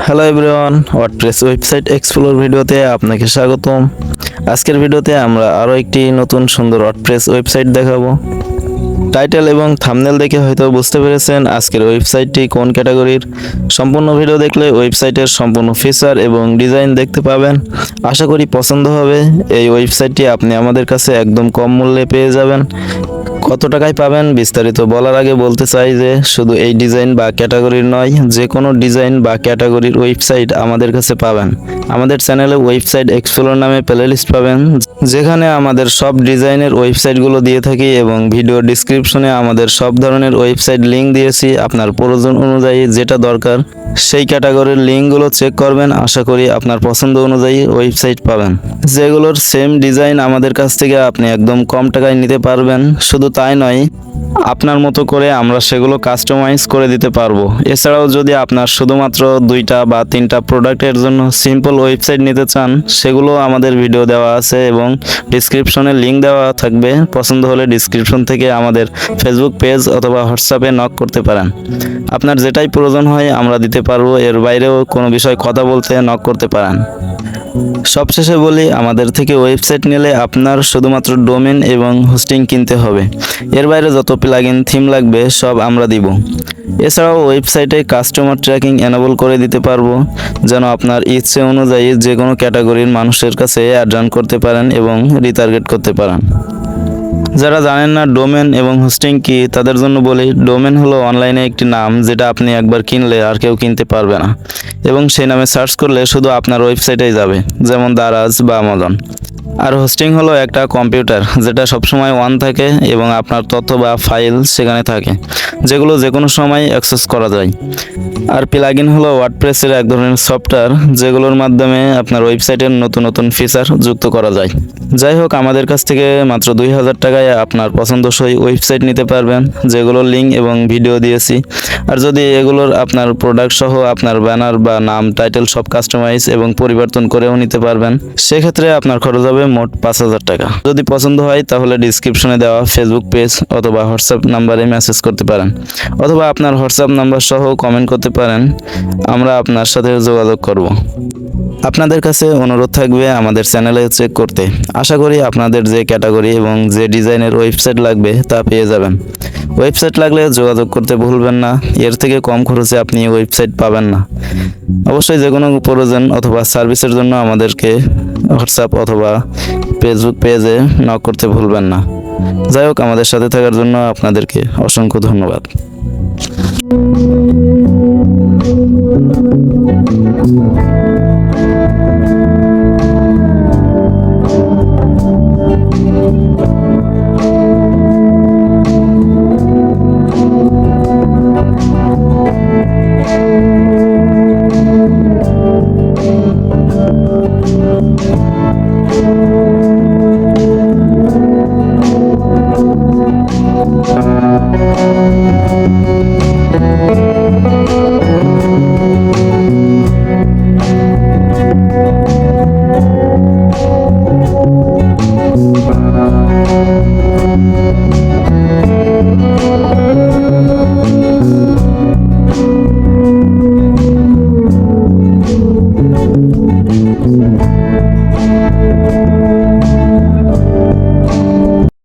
Hello everyone, WordPress website explore ভিডিওতে আপনাকে স্বাগতম। আজকের ভিডিওতে আমরা আরও একটি নতুন সুন্দর ওয়ার্ডপ্রেস ওয়েবসাইট দেখাবো। টাইটেল এবং থাম্বনেল দেখে হয়তো বুঝতে পেরেছেন আজকের ওয়েবসাইটটি কোন ক্যাটাগরির। সম্পূর্ণ ভিডিও দেখলে ওয়েবসাইটের সম্পূর্ণ ফিচার এবং ডিজাইন দেখতে পাবেন। আশা করি পছন্দ হবে। এই ওয়েবসাইটটি আপনি আমাদের কাছে একদম কম মূল্যে পেয়ে যাবেন। কত টাকায় পাবেন বিস্তারিত বলার আগে বলতে চাই যে শুধু এই ডিজাইন বা ক্যাটাগরির নয়, যে কোনো ডিজাইন বা ক্যাটাগরির ওয়েবসাইট আমাদের কাছে পাবেন। আমাদের চ্যানেলে ওয়েবসাইট এক্সপ্লোর নামে প্লেলিস্ট পাবেন, যেখানে আমাদের সব ডিজাইনের ওয়েবসাইটগুলো দিয়ে থাকি এবং ভিডিও ডিসক্রিপশনে আমাদের সব ধরনের ওয়েবসাইট লিঙ্ক দিয়েছি। আপনার প্রয়োজন অনুযায়ী যেটা দরকার সেই ক্যাটাগরির লিঙ্কগুলো চেক করবেন। আশা করি আপনার পছন্দ অনুযায়ী ওয়েবসাইট পাবেন, যেগুলোর সেম ডিজাইন আমাদের কাছ থেকে আপনি একদম কম টাকায় নিতে পারবেন। শুধু তাই নয়, আপনার মতো করে আমরা সেগুলো কাস্টমাইজ করে দিতে পারবো। এছাড়াও যদি আপনার শুধুমাত্র 2টা বা 3টা প্রোডাক্টের জন্য সিম্পল ওয়েবসাইট নিতে চান, সেগুলো আমাদের ভিডিও দেওয়া আছে এবং ডিসক্রিপশনে লিঙ্ক দেওয়া থাকবে। পছন্দ হলে ডিসক্রিপশন থেকে আমাদের ফেসবুক পেজ অথবা হোয়াটসঅ্যাপে নক করতে পারেন। আপনার যেটাই প্রয়োজন হয় আমরা দিতে পারবো। এর বাইরেও কোনো বিষয় কথা বলতে নক করতে পারেন। সবশেষে বলি, আমাদের থেকে ওয়েবসাইট নিলে আপনার শুধুমাত্র ডোমেন এবং হোস্টিং কিনতে হবে। এর বাইরে যত প্লাগইন থিম লাগবে সব আমরা দিব। এছাড়াও ওয়েবসাইটে কাস্টমার ট্র্যাকিং এনেবল করে দিতে পারবো, যেন আপনার ইচ্ছে অনুযায়ী যে কোনো ক্যাটাগরির মানুষের কাছে অ্যাড রান করতে পারেন এবং রিটার্গেট করতে পারেন। যারা জানেন না ডোমেন এবং হোস্টিং কি, তাদের জন্য বলি, ডোমেন হলো অনলাইনে একটি নাম যেটা আপনি একবার কিনলে আর কেউ কিনতে পারবে না, এবং সেই নামে সার্চ করলে শুধু আপনার ওয়েবসাইটেই যাবে, যেমন দারাজ বা আমাজন। আর হোস্টিং হলো একটা কম্পিউটার যেটা সবসময় অন থাকে এবং আপনার তথ্য বা ফাইল সেখানে থাকে, যেগুলো যে কোনো সময় অ্যাক্সেস করা যায়। আর প্লাগইন হলো ওয়ার্ডপ্রেসের এক ধরনের সফটওয়্যার, যেগুলোর মাধ্যমে আপনার ওয়েবসাইটের নতুন নতুন ফিচার যুক্ত করা যায়। যাই হোক, আমাদের কাছ থেকে মাত্র 2000 টাকায় আপনার পছন্দসই ওয়েবসাইট নিতে পারবেন, যেগুলোর লিঙ্ক এবং ভিডিও দিয়েছি। আর যদি এগুলোর আপনার প্রোডাক্ট সহ আপনার ব্যানার বা নাম টাইটেল সব কাস্টমাইজ এবং পরিবর্তন করেও নিতে পারবেন, সেক্ষেত্রে আপনার খরচ হবে মোট 5000 টাকা। যদি পছন্দ হয় তাহলে ডিসক্রিপশনে দেওয়া ফেসবুক পেজ অথবা হোয়াটসঅ্যাপ নাম্বারে মেসেজ করতে পারেন, অথবা আপনার হোয়াটসঅ্যাপ নাম্বার সহ কমেন্ট করতে পারেন। আমরা আপনার সাথে যোগাযোগ করব। আপনাদের কাছে অনুরোধ থাকবে আমাদের চ্যানেলে চেক করতে। আশা করি আপনাদের যে ক্যাটাগরি এবং যে ডিজাইনের ওয়েবসাইট লাগবে তা পেয়ে যাবেন। ওয়েবসাইট লাগলে যোগাযোগ করতে ভুলবেন না। এর থেকে কম খরচে আপনি ওয়েবসাইট পাবেন না। অবশ্যই যে কোনো প্রয়োজন অথবা সার্ভিসের জন্য আমাদেরকে হোয়াটসঅ্যাপ অথবা ফেসবুক পেজে নক করতে ভুলবেন না। যাই হোক, আমাদের সাথে থাকার জন্য আপনাদেরকে অসংখ্য ধন্যবাদ।